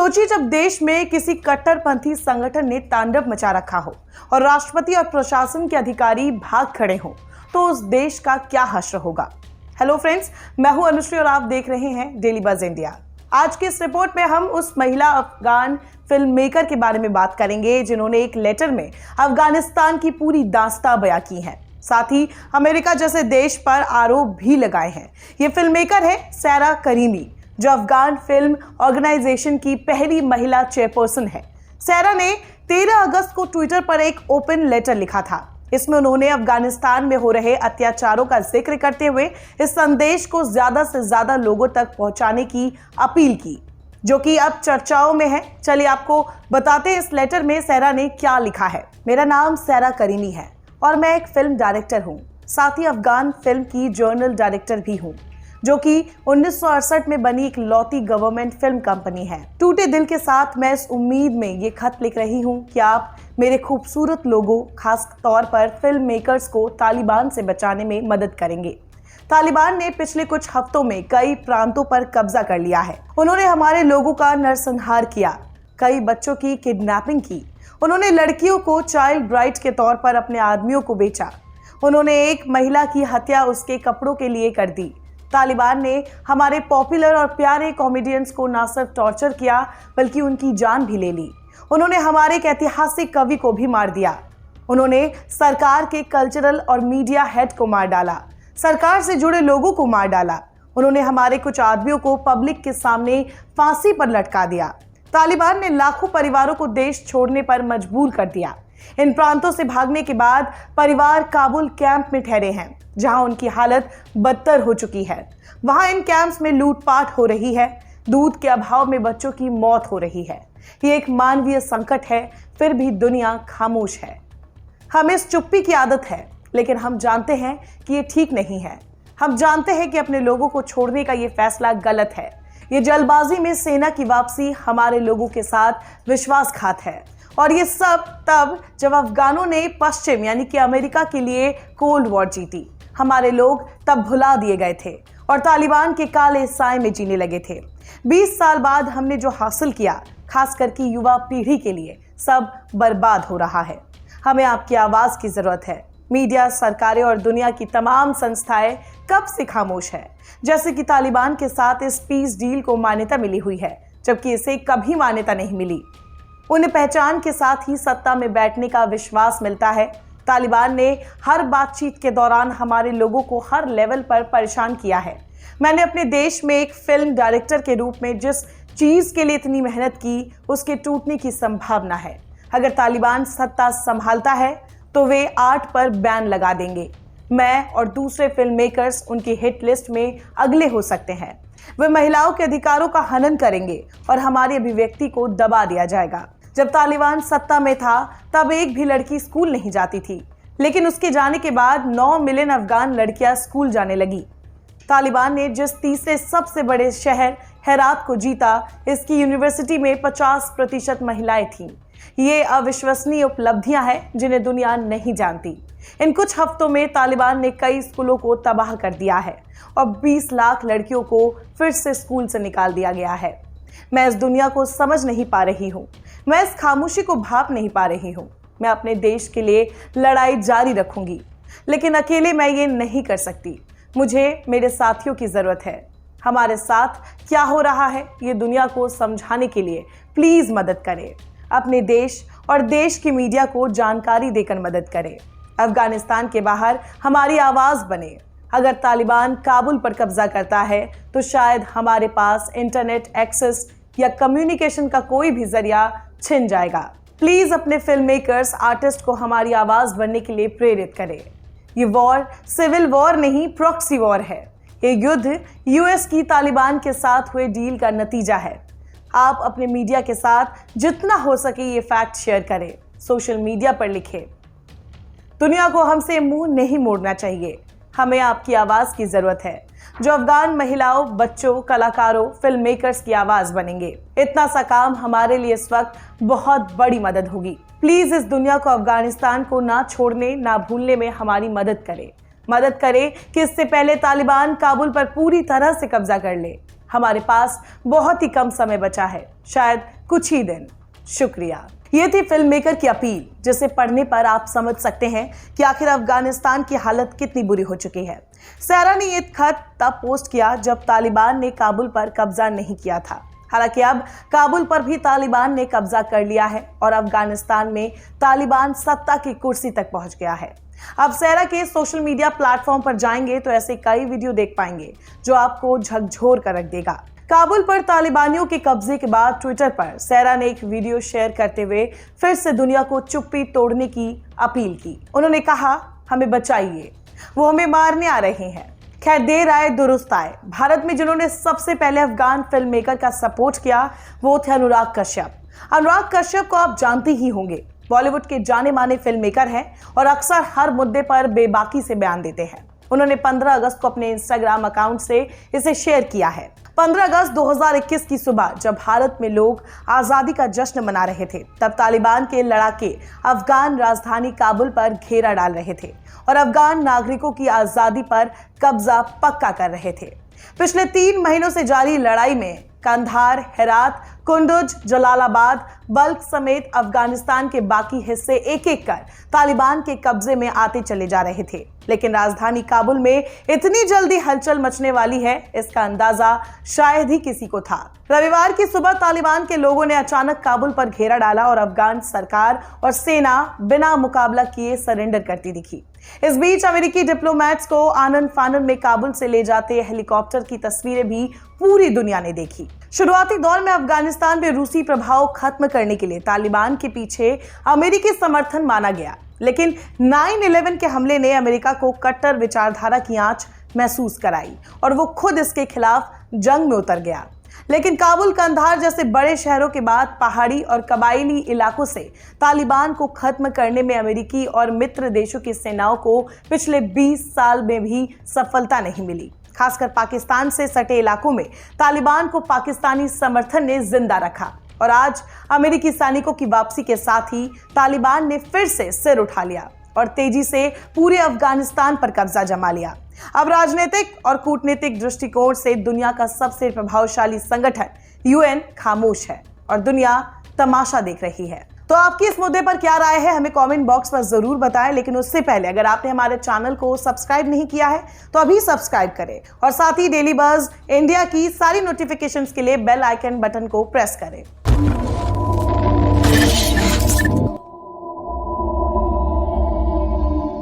सोचिए जब देश में किसी कट्टरपंथी संगठन ने तांडव मचा रखा हो और राष्ट्रपति और प्रशासन के अधिकारी भाग खड़े हों, तो उस देश का क्या हश्र होगा। हेलो फ्रेंड्स, मैं हूं अनुश्री और आप देख रहे हैं डेली बज इंडिया। आज की इस रिपोर्ट में हम उस महिला अफगान फिल्म मेकर के बारे में बात करेंगे जिन्होंने एक लेटर में अफगानिस्तान की पूरी दास्तां बयां की है, साथ ही अमेरिका जैसे देश पर आरोप भी लगाए हैं। ये फिल्म मेकर है सैरा करीमी, जो अफगान फिल्म ऑर्गेनाइजेशन की पहली महिला चेयरपर्सन है। सैरा ने 13 अगस्त को ट्विटर पर एक ओपन लेटर लिखा था। इसमें उन्होंने अफगानिस्तान में हो रहे अत्याचारों का जिक्र करते हुए इस संदेश को ज्यादा से ज्यादा लोगों तक पहुंचाने की अपील की, जो कि अब चर्चाओं में है। चलिए आपको बताते हैं इस लेटर में सैरा ने क्या लिखा है। मेरा नाम सैरा करीमी है और मैं एक फिल्म डायरेक्टर हूँ, साथ ही अफगान फिल्म की जर्नल डायरेक्टर भी हूँ, जो कि 1968 में बनी एक लौती गवर्नमेंट फिल्म कंपनी है। टूटे दिल के साथ मैं इस उम्मीद में ये खत लिख रही हूँ कि आप मेरे खूबसूरत लोगों, खास तौर पर फिल्म मेकर्स को तालिबान से बचाने में मदद करेंगे। तालिबान ने पिछले कुछ हफ्तों में कई प्रांतों पर कब्जा कर लिया है। उन्होंने हमारे लोगों का नरसंहार किया, कई बच्चों की किडनैपिंग की, उन्होंने लड़कियों को चाइल्ड ब्राइड के तौर पर अपने आदमियों को बेचा, उन्होंने एक महिला की हत्या उसके कपड़ों के लिए कर दी। तालिबान ने हमारे पॉपुलर और प्यारे कॉमेडियंस को न सिर्फ टॉर्चर किया बल्कि उनकी जान भी ले ली। उन्होंने हमारे एक ऐतिहासिक कवि को भी मार दिया। उन्होंने सरकार के कल्चरल और मीडिया हेड को मार डाला, सरकार से जुड़े लोगों को मार डाला। उन्होंने हमारे कुछ आदमियों को पब्लिक के सामने फांसी पर लटका दिया। तालिबान ने लाखों परिवारों को देश छोड़ने पर मजबूर कर दिया। इन प्रांतों से भागने के बाद परिवार काबुल कैंप में ठहरे हैं, जहां उनकी हालत बदतर हो चुकी है। वहां इन कैंप्स में लूटपाट हो रही है, दूध के अभाव में बच्चों की मौत हो रही है। ये एक मानवीय संकट है, फिर भी दुनिया खामोश है। हमें इस चुप्पी की आदत है, लेकिन हम जानते हैं कि ये ठीक नहीं है। हम जानते हैं कि अपने लोगों को छोड़ने का ये फैसला गलत है। ये जल्दबाजी में सेना की वापसी हमारे लोगों के साथ विश्वासघात है। और ये सब तब जब अफगानों ने पश्चिम यानी कि अमेरिका के लिए कोल्ड वॉर जीती। हमारे लोग तब भुला दिए गए थे और तालिबान के काले साए में जीने लगे थे। 20 साल बाद हमने जो हासिल किया, खास करके युवा पीढ़ी के लिए, सब बर्बाद हो रहा है। हमें आपकी आवाज़ की ज़रूरत है। मीडिया, सरकारें और दुनिया की तमाम संस्थाएं कब से खामोश है। जैसे कि तालिबान के साथ इस पीस डील को मान्यता मिली हुई है, जबकि इसे कभी मान्यता नहीं मिली। उन्हें पहचान के साथ ही सत्ता में बैठने का विश्वास मिलता है। तालिबान ने हर बातचीत के दौरान हमारे लोगों को हर लेवल पर परेशान किया है। मैंने अपने देश में एक फिल्म डायरेक्टर के रूप में जिस चीज़ के लिए इतनी मेहनत की, उसके टूटने की संभावना है। अगर तालिबान सत्ता संभालता है तो वे आर्ट पर बैन लगा देंगे। मैं और दूसरे फिल्म मेकर्स उनकी हिट लिस्ट में अगले हो सकते हैं। वे महिलाओं के अधिकारों का हनन करेंगे और हमारी अभिव्यक्ति को दबा दिया जाएगा। जब तालिबान सत्ता में था तब एक भी लड़की स्कूल नहीं जाती थी, लेकिन उसके जाने के बाद 9 मिलियन अफगान लड़कियां स्कूल जाने लगी। तालिबान ने जिस तीसरे सबसे बड़े शहर हेरात को जीता, इसकी यूनिवर्सिटी में 50% महिलाएं थीं। ये अविश्वसनीय उपलब्धियां हैं जिन्हें दुनिया नहीं जानती। इन कुछ हफ्तों में तालिबान ने कई स्कूलों को तबाह कर दिया है और 20 लाख लड़कियों को फिर से स्कूल से निकाल दिया गया है। मैं इस दुनिया को समझ नहीं पा रही हूँ, मैं इस खामोशी को भाप नहीं पा रही हूँ। मैं अपने देश के लिए लड़ाई जारी रखूंगी, लेकिन अकेले मैं ये नहीं कर सकती। मुझे मेरे साथियों की ज़रूरत है। हमारे साथ क्या हो रहा है ये दुनिया को समझाने के लिए प्लीज़ मदद करें। अपने देश और देश की मीडिया को जानकारी देकर मदद करें। अफगानिस्तान के बाहर हमारी आवाज़ बने। अगर तालिबान काबुल पर कब्जा करता है तो शायद हमारे पास इंटरनेट एक्सेस या कम्युनिकेशन का कोई भी जरिया छिन जाएगा। प्लीज अपने फिल्म मेकर्स, आर्टिस्ट को हमारी आवाज बनने के लिए प्रेरित करें। ये वॉर सिविल वॉर नहीं, प्रॉक्सी वॉर है। ये युद्ध यूएस की तालिबान के साथ हुए डील का नतीजा है। आप अपने मीडिया के साथ जितना हो सके ये फैक्ट शेयर करें, सोशल मीडिया पर लिखें। दुनिया को हमसे मुंह नहीं मोड़ना चाहिए। हमें आपकी आवाज़ की ज़रूरत है, जो अफगान महिलाओं, बच्चों, कलाकारों, फिल्म मेकर्स की आवाज़ बनेंगे। इतना सा काम हमारे लिए इस वक्त बहुत बड़ी मदद होगी। प्लीज़ इस दुनिया को अफगानिस्तान को ना छोड़ने, ना भूलने में हमारी मदद करें कि इससे पहले तालिबान काबुल पर पूरी तरह से कब्जा कर ले। हमारे पास बहुत ही कम समय बचा है, शायद कुछ ही दिन। शुक्रिया। ये थी फिल्म मेकर की अपील, जिसे पढ़ने पर आप समझ सकते हैं कि आखिर अफगानिस्तान की हालत कितनी बुरी हो चुकी है। सहरा ने ये खत तब पोस्ट किया जब तालिबान ने काबुल पर कब्जा नहीं किया था। हालांकि अब काबुल पर भी तालिबान ने कब्जा कर लिया है और अफगानिस्तान में तालिबान सत्ता की कुर्सी तक पहुंच गया है। अब सहरा के सोशल मीडिया प्लेटफॉर्म पर जाएंगे तो ऐसे कई वीडियो देख पाएंगे जो आपको झकझोर कर रख देगा। काबुल पर तालिबानियों के कब्जे के बाद ट्विटर पर सहरा ने एक वीडियो शेयर करते हुए फिर से दुनिया को चुप्पी तोड़ने की अपील की। उन्होंने कहा, हमें बचाइए, वो हमें मारने आ रहे हैं। खैर, देर आए दुरुस्त आए। भारत में जिन्होंने सबसे पहले अफगान फिल्म मेकर का सपोर्ट किया वो थे अनुराग कश्यप। अनुराग कश्यप को आप जानते ही होंगे, बॉलीवुड के जाने माने फिल्म मेकर हैं और अक्सर हर मुद्दे पर बेबाकी से बयान देते हैं। उन्होंने 15 अगस्त को अपने इंस्टाग्राम अकाउंट से इसे शेयर किया है। 15 अगस्त 2021 की सुबह जब भारत में लोग आजादी का जश्न मना रहे थे, तब तालिबान के लड़ाके अफगान राजधानी काबुल पर घेरा डाल रहे थे और अफगान नागरिकों की आजादी पर कब्जा पक्का कर रहे थे। पिछले 3 महीनों से जारी लड़ाई में कंधार, हेरात, कुंदुज, जलालाबाद, बल्ख समेत अफगानिस्तान के बाकी हिस्से एक एक कर तालिबान के कब्जे में आते चले जा रहे थे। लेकिन राजधानी काबुल में इतनी जल्दी हलचल मचने वाली है, इसका अंदाजा शायद ही किसी को था। रविवार की सुबह तालिबान के लोगों ने अचानक काबुल पर घेरा डाला और अफगान सरकार और सेना बिना मुकाबला किए सरेंडर करती दिखी। इस बीच अमेरिकी डिप्लोमेट्स को आनन फानन में काबुल से ले जाते हेलीकॉप्टर की तस्वीरें भी पूरी दुनिया ने देखी। शुरुआती दौर में अफगानिस्तान में रूसी प्रभाव खत्म करने के लिए तालिबान के पीछे अमेरिकी समर्थन माना गया, लेकिन 9/11 के हमले ने अमेरिका को कट्टर विचारधारा की आंच महसूस कराई और वो खुद इसके खिलाफ जंग में उतर गया। लेकिन काबुल, कंधार जैसे बड़े शहरों के बाद पहाड़ी और कबायली इलाकों से तालिबान को खत्म करने में अमेरिकी और मित्र देशों की सेनाओं को पिछले 20 साल में भी सफलता नहीं मिली। खासकर पाकिस्तान से सटे इलाकों में तालिबान को पाकिस्तानी समर्थन ने जिंदा रखा और आज अमेरिकी सैनिकों की वापसी के साथ ही तालिबान ने फिर से सिर उठा लिया और तेजी से पूरे अफगानिस्तान पर कब्जा जमा लिया। अब राजनीतिक और कूटनीतिक दृष्टिकोण से दुनिया का सबसे प्रभावशाली संगठन यूएन खामोश है और दुनिया तमाशा देख रही है। तो आपकी इस मुद्दे पर क्या राय है, हमें कमेंट बॉक्स पर जरूर बताएं। लेकिन उससे पहले अगर आपने हमारे चैनल को सब्सक्राइब नहीं किया है तो अभी सब्सक्राइब करें और साथ ही डेली बज़ इंडिया की सारी नोटिफिकेशंस के लिए बेल आइकन बटन को प्रेस करें।